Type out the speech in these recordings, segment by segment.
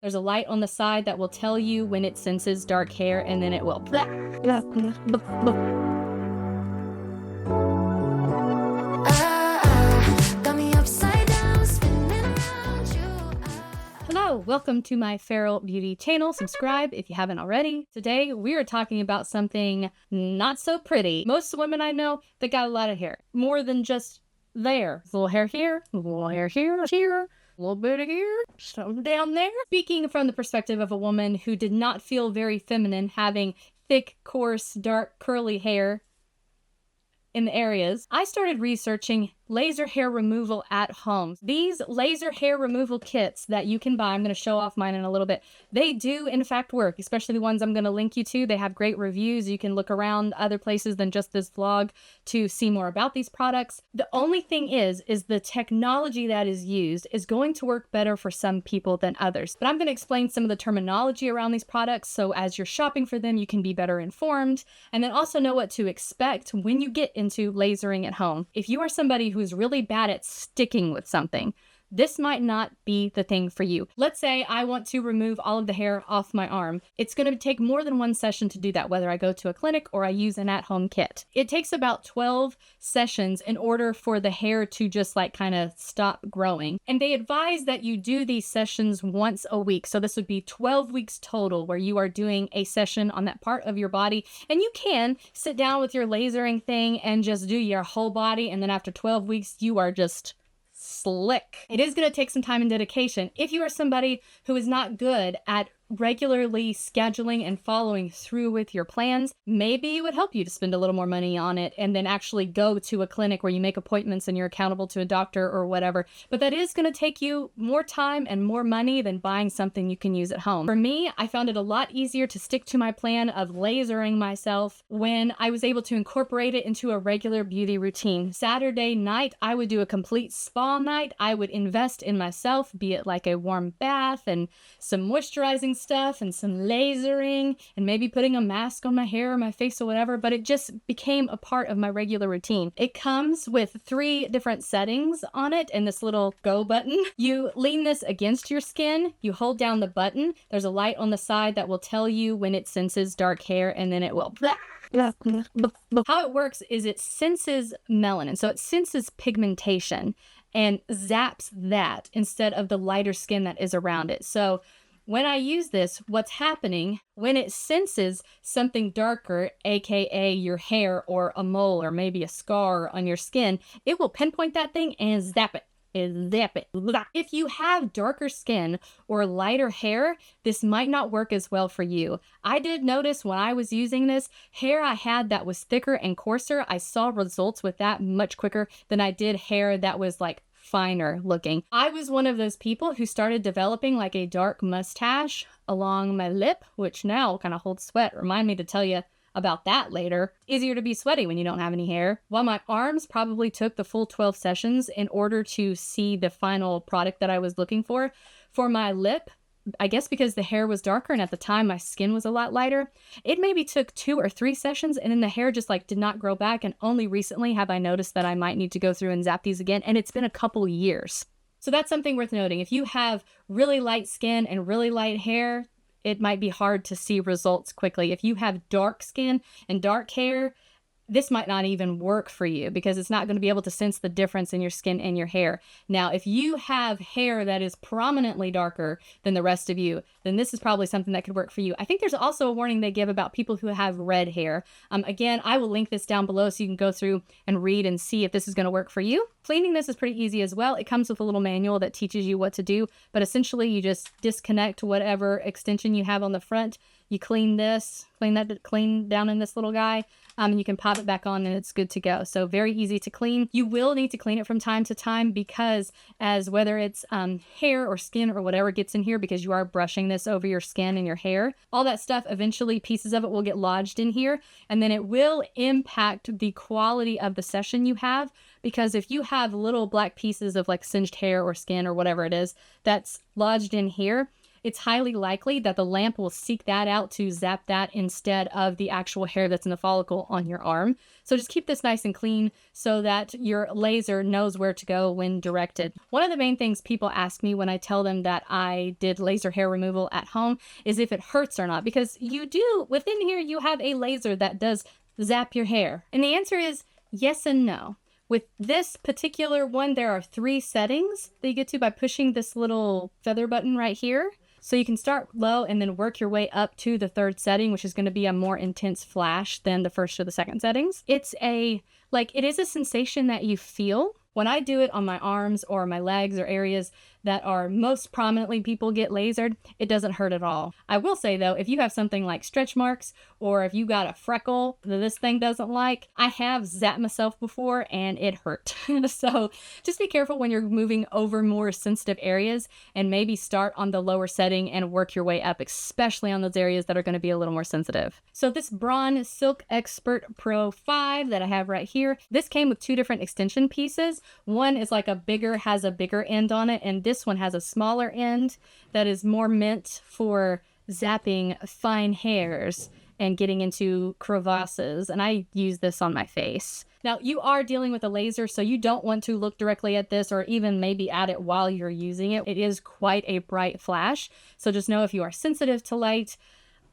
There's a light on the side that will tell you when it senses dark hair, and then it will. Got me upside down, spinning around you. Hello, welcome to my Feral Beauty channel. Subscribe if you haven't already. Today we are talking about something not so pretty. Most women I know, they got a lot of hair. More than just there. A little hair here, a little hair here, a little bit of here, some down there. Speaking from the perspective of a woman who did not feel very feminine having thick, coarse, dark, curly hair in the areas, I started researching laser hair removal at home. These laser hair removal kits that you can buy, I'm going to show off mine in a little bit, they do in fact work, especially the ones I'm going to link you to. They have great reviews. You can look around other places than just this vlog to see more about these products. The only thing is the technology that is used is going to work better for some people than others. But I'm going to explain some of the terminology around these products so as you're shopping for them, you can be better informed and then also know what to expect when you get into lasering at home. If you are somebody who's really bad at sticking with something, this might not be the thing for you. Let's say I want to remove all of the hair off my arm. It's going to take more than one session to do that, whether I go to a clinic or I use an at-home kit. It takes about 12 sessions in order for the hair to just like kind of stop growing. And they advise that you do these sessions once a week. So this would be 12 weeks total where you are doing a session on that part of your body. And you can sit down with your lasering thing and just do your whole body. And then after 12 weeks, you are just slick. It is going to take some time and dedication. If you are somebody who is not good at regularly scheduling and following through with your plans, maybe it would help you to spend a little more money on it and then actually go to a clinic where you make appointments and you're accountable to a doctor or whatever. But that is going to take you more time and more money than buying something you can use at home. For me, I found it a lot easier to stick to my plan of lasering myself when I was able to incorporate it into a regular beauty routine. Saturday night, I would do a complete spa night. I would invest in myself, be it like a warm bath and some moisturizing stuff and some lasering and maybe putting a mask on my hair or my face or whatever, but it just became a part of my regular routine. It comes with 3 different settings on it and this little go button. You lean this against your skin, you hold down the button, there's a light on the side that will tell you when it senses dark hair and then it will how it works is it senses melanin, so it senses pigmentation and zaps that instead of the lighter skin that is around it. So when I use this, what's happening when it senses something darker, aka your hair or a mole or maybe a scar on your skin, it will pinpoint that thing and zap it. If you have darker skin or lighter hair, this might not work as well for you. I did notice when I was using this, hair I had that was thicker and coarser, I saw results with that much quicker than I did hair that was like finer looking. I was one of those people who started developing like a dark mustache along my lip, which now kind of holds sweat. Remind me to tell you about that later. Easier to be sweaty when you don't have any hair. While my arms probably took the full 12 sessions in order to see the final product that I was looking for. For my lip, I guess because the hair was darker and at the time my skin was a lot lighter, it maybe took 2 or 3 sessions and then the hair just like did not grow back, and only recently have I noticed that I might need to go through and zap these again, and it's been a couple years. So that's something worth noting. If you have really light skin and really light hair, it might be hard to see results quickly. If you have dark skin and dark hair, this might not even work for you because it's not going to be able to sense the difference in your skin and your hair. Now, if you have hair that is prominently darker than the rest of you, then this is probably something that could work for you. I think there's also a warning they give about people who have red hair. Again, I will link this down below so you can go through and read and see if this is going to work for you. Cleaning this is pretty easy as well. It comes with a little manual that teaches you what to do, but essentially you just disconnect whatever extension you have on the front. You clean this, clean down in this little guy, and you can pop it back on and it's good to go. So very easy to clean. You will need to clean it from time to time because as whether it's hair or skin or whatever gets in here, because you are brushing this over your skin and your hair, all that stuff, eventually pieces of it will get lodged in here, and then it will impact the quality of the session you have, because if you have little black pieces of like singed hair or skin or whatever it is that's lodged in here, it's highly likely that the lamp will seek that out to zap that instead of the actual hair that's in the follicle on your arm. So just keep this nice and clean so that your laser knows where to go when directed. One of the main things people ask me when I tell them that I did laser hair removal at home is if it hurts or not, because you do, within here, you have a laser that does zap your hair. And the answer is yes and no. With this particular one, there are 3 settings that you get to by pushing this little feather button right here. So you can start low and then work your way up to the 3rd setting, which is going to be a more intense flash than the 1st or the 2nd settings. It is a sensation that you feel. When I do it on my arms or my legs or areas that are most prominently people get lasered, it doesn't hurt at all. I will say though, if you have something like stretch marks or if you got a freckle that this thing doesn't like, I have zapped myself before and it hurt. So just be careful when you're moving over more sensitive areas and maybe start on the lower setting and work your way up, especially on those areas that are going to be a little more sensitive. So this Braun Silk Expert Pro 5 that I have right here, this came with 2 different extension pieces. One is like has a bigger end on it, and this one has a smaller end that is more meant for zapping fine hairs and getting into crevasses, and I use this on my face. Now, you are dealing with a laser, so you don't want to look directly at this or even maybe at it while you're using it. It is quite a bright flash, so just know if you are sensitive to light,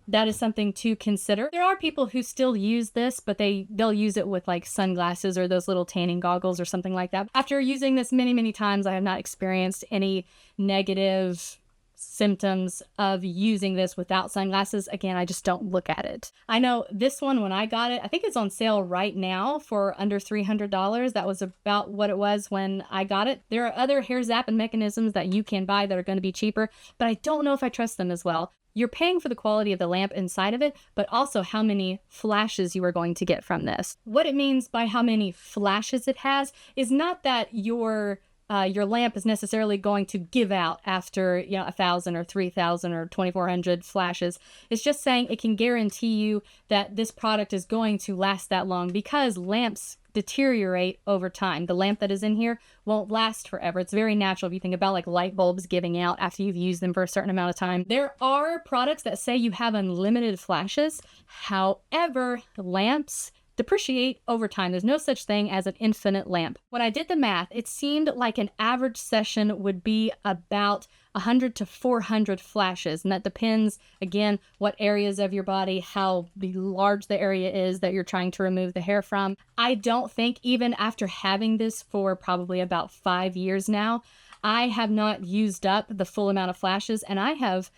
that is something to consider. There are people who still use this, but they'll use it with like sunglasses or those little tanning goggles or something like that. After using this many, many times, I have not experienced any negative symptoms of using this without sunglasses. Again, I just don't look at it. I know this one, when I got it, I think it's on sale right now for under $300. That was about what it was when I got it. There are other hair zapping mechanisms that you can buy that are going to be cheaper, but I don't know if I trust them as well. You're paying for the quality of the lamp inside of it, but also how many flashes you are going to get from this. What it means by how many flashes it has is not that your lamp is necessarily going to give out after 1,000 or 3,000 or 2,400 flashes. It's just saying it can guarantee you that this product is going to last that long, because lamps deteriorate over time. The lamp that is in here won't last forever. It's very natural if you think about like light bulbs giving out after you've used them for a certain amount of time. There are products that say you have unlimited flashes. However, lamps depreciate over time. There's no such thing as an infinite lamp. When I did the math, it seemed like an average session would be about 100 to 400 flashes. And that depends, again, what areas of your body, how large the area is that you're trying to remove the hair from. I don't think, even after having this for probably about 5 years now, I have not used up the full amount of flashes, and I have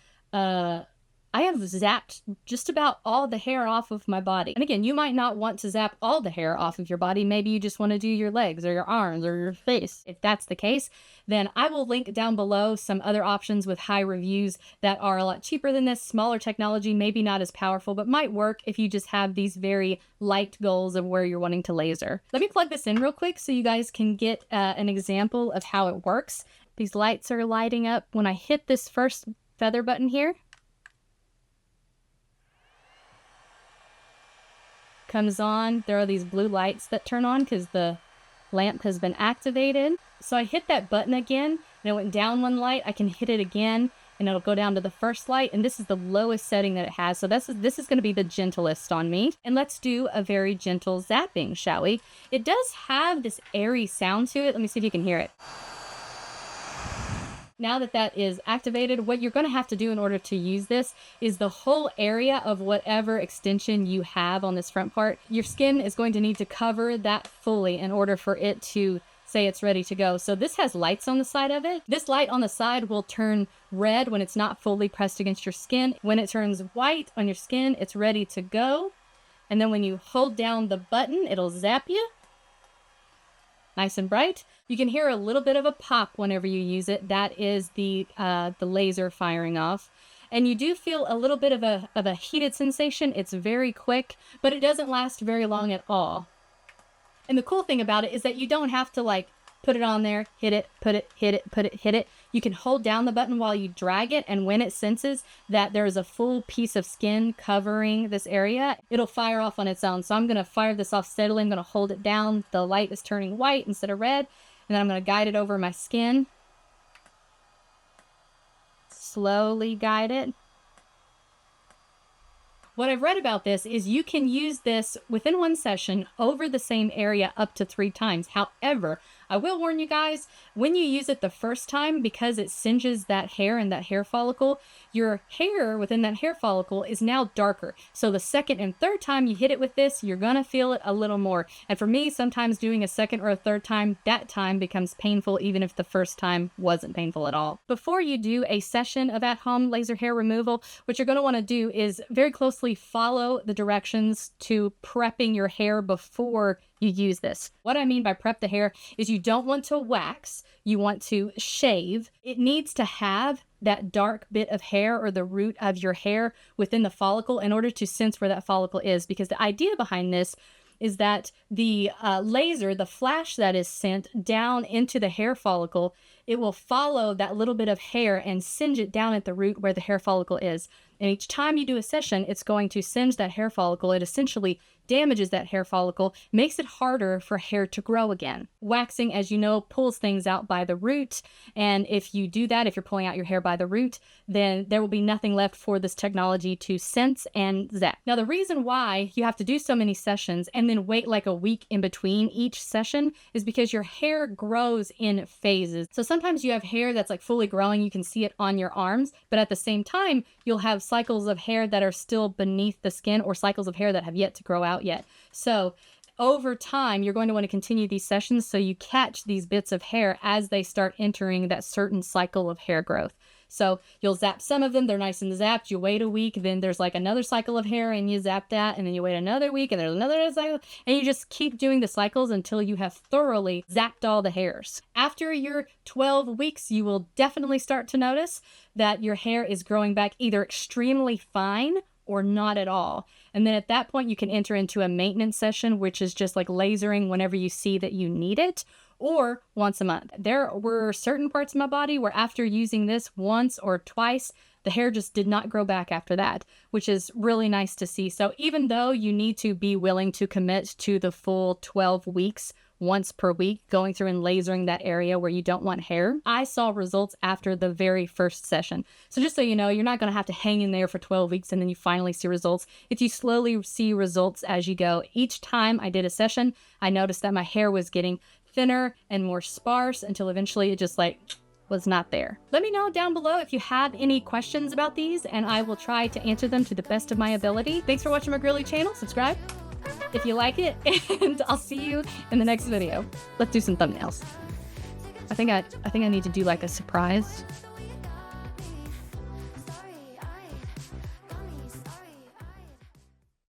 zapped just about all the hair off of my body. And again, you might not want to zap all the hair off of your body. Maybe you just want to do your legs or your arms or your face. If that's the case, then I will link down below some other options with high reviews that are a lot cheaper than this. Smaller technology, maybe not as powerful, but might work if you just have these very light goals of where you're wanting to laser. Let me plug this in real quick so you guys can get an example of how it works. These lights are lighting up. When I hit this first feather button here, comes on, there are these blue lights that turn on because the lamp has been activated. So I hit that button again and it went down one light. I can hit it again and it'll go down to the first light, and this is the lowest setting that it has. So this is going to be the gentlest on me. And let's do a very gentle zapping, shall we? It does have this airy sound to it. Let me see if you can hear it. Now that that is activated, what you're going to have to do in order to use this is the whole area of whatever extension you have on this front part. Your skin is going to need to cover that fully in order for it to say it's ready to go. So this has lights on the side of it. This light on the side will turn red when it's not fully pressed against your skin. When it turns white on your skin, it's ready to go. And then when you hold down the button, it'll zap you. Nice and bright. You can hear a little bit of a pop whenever you use it. That is the laser firing off. And you do feel a little bit of a heated sensation. It's very quick, but it doesn't last very long at all. And the cool thing about it is that you don't have to like put it on there, hit it, put it, hit it, put it, hit it. You can hold down the button while you drag it, and when it senses that there is a full piece of skin covering this area, it'll fire off on its own. So I'm going to fire this off steadily. I'm going to hold it down. The light is turning white instead of red, and then I'm going to guide it over my skin. slowly guide it. What I've read about this is you can use this within one session over the same area up to 3 times. However, I will warn you guys, when you use it the first time, because it singes that hair and that hair follicle, your hair within that hair follicle is now darker. So the second and third time you hit it with this, you're gonna feel it a little more. And for me, sometimes doing a second or a third time, that time becomes painful even if the first time wasn't painful at all. Before you do a session of at-home laser hair removal, what you're gonna wanna do is very closely follow the directions to prepping your hair before you use this. What I mean by prep the hair is you don't want to wax, you want to shave. It needs to have that dark bit of hair or the root of your hair within the follicle in order to sense where that follicle is, because the idea behind this is that the laser, the flash that is sent down into the hair follicle, it will follow that little bit of hair and singe it down at the root where the hair follicle is. And each time you do a session, it's going to singe that hair follicle. It essentially damages that hair follicle, makes it harder for hair to grow again. Waxing, as you know, pulls things out by the root. And if you do that, if you're pulling out your hair by the root, then there will be nothing left for this technology to sense and zap. Now, the reason why you have to do so many sessions and then wait like a week in between each session is because your hair grows in phases. So sometimes you have hair that's like fully growing. You can see it on your arms, but at the same time, you'll have cycles of hair that are still beneath the skin or cycles of hair that have yet to grow out yet. So over time, you're going to want to continue these sessions so you catch these bits of hair as they start entering that certain cycle of hair growth. So you'll zap some of them, they're nice and zapped, you wait a week, then there's like another cycle of hair and you zap that, and then you wait another week and there's another cycle, and you just keep doing the cycles until you have thoroughly zapped all the hairs. After your 12 weeks, you will definitely start to notice that your hair is growing back either extremely fine or not at all. And then at that point, you can enter into a maintenance session, which is just like lasering whenever you see that you need it, or once a month. There were certain parts of my body where after using this once or twice, the hair just did not grow back after that, which is really nice to see. So even though you need to be willing to commit to the full 12 weeks once per week, going through and lasering that area where you don't want hair, I saw results after the very first session. So just so you know, you're not going to have to hang in there for 12 weeks and then you finally see results. If you slowly see results as you go, each time I did a session, I noticed that my hair was getting thinner and more sparse until eventually it just like was not there. Let me know down below if you have any questions about these and I will try to answer them to the best of my ability. Thanks for watching my girly channel. Subscribe if you like it, and I'll see you in the next video. Let's do some thumbnails. I think I need to do like a surprise